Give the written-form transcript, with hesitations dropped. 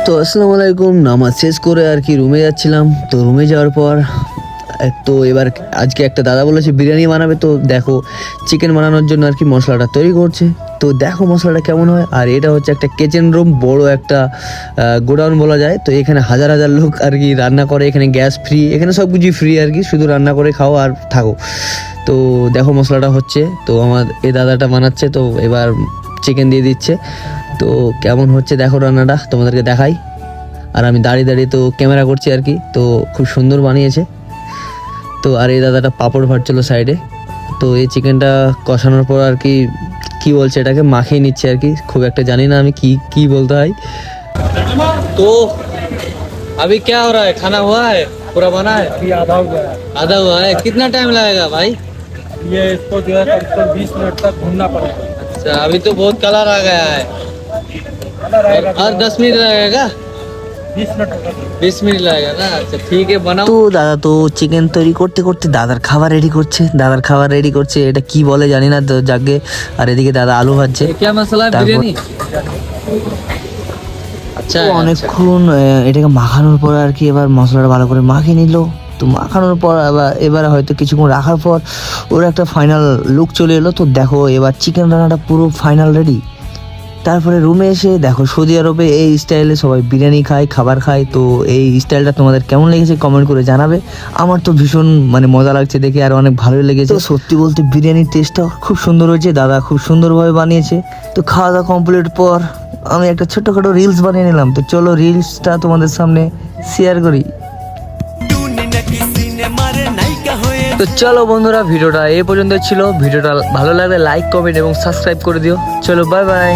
তো আসসালামু আলাইকুম, নামাজ শেষ করে আর কি রুমে যাচ্ছিলাম। তো রুমে যাওয়ার পর তো এবার আজকে একটা দাদা বলেছে বিরিয়ানি বানাবে। তো দেখো চিকেন বানানোর জন্য আর কি মশলাটা তৈরি করছে। তো দেখো মশলাটা কেমন হয়। আর এটা হচ্ছে একটা কিচেন রুম, বড় একটা গোডাউন বলা যায়। তো এখানে হাজার হাজার লোক আর কি রান্না করে, এখানে গ্যাস ফ্রি, এখানে সব কিছুই ফ্রি আর কি, শুধু রান্না করে খাও আর থাকো। তো দেখো মশলাটা হচ্ছে, তো আমার এই দাদাটা বানাচ্ছে। তো এবার চিকেন দিয়ে দিচ্ছে। তো কেমন হচ্ছে দেখো রান্নাটা, তোমাদেরকে দেখাই। আর আমি দাঁড়িয়ে দাঁড়িয়ে তো ক্যামেরা করছি আর কি। তো খুব সুন্দর বানিয়েছে। তো আর এই দাদাটা পাঁপড় ভাজছিল সাইডে। তো এই চিকেনটা কষানোর পর আর কি কি বলছে এটাকে মাখিয়ে নিচ্ছে আর কি, খুব একটা জানি না আমি কি কি বলতে হয়। तो अभी क्या हो रहा है? खाना हुआ है, पूरा बना है? अभी आधा हुआ है। आधा हुआ है। कितना टाइम लगेगा भाई? ये इसको जो है करीब 20 मिनट तक भूनना पड़ेगा। अच्छा, अभी तो बहुत कलर आ गया है। और 10 मिनट लगेगा? 20 मिनट 20 मिनट लगेगा ना? अच्छा ठीक है, बनाओ। তো দাদা তো চিকেন তৈরি করতে করতে দাদার খাবার রেডি করছে। এটা কি বলে জানি না, তো যাকে। আর এদিকে দাদা আলু ভাজছে। क्या मसाला है बिरयानी? আচ্ছা অনেকক্ষণ এটাকে মাখানোর পর আর কি এবার মশলাটা ভালো করে মাখিয়ে নিল। তো মাখানোর পর এবার হয়তো কিছুক্ষণ রাখার পর ওর একটা ফাইনাল লুক চলে এলো। তো দেখো এবার চিকেন রান্নাটা পুরো ফাইনাল রেডি। তারপরে রুমে এসে দেখো সৌদি আরবে এই স্টাইলে সবাই বিরিয়ানি খায়, খাবার খায়। তো এই স্টাইলটা তোমাদের কেমন লেগেছে কমেন্ট করে জানাবে। আমার তো ভীষণ মজা লাগছে দেখে, আর অনেক ভালোই লেগেছে। সত্যি বলতে বিরিয়ানির টেস্টটা খুব সুন্দর হয়েছে, দাদা খুব সুন্দরভাবে বানিয়েছে। তো খাওয়া দাওয়া কমপ্লিট পর আমি একটা ছোট্টখাটো রিলস বানিয়ে নিলাম। তো চলো রিলসটা তোমাদের সামনে শেয়ার করি। তো চলো বন্ধুরা, ভিডিওটা এই পর্যন্ত ছিল। ভিডিওটা ভালো লাগলে লাইক, কমেন্ট এবং সাবস্ক্রাইব করে দিও। চলো বাই বাই।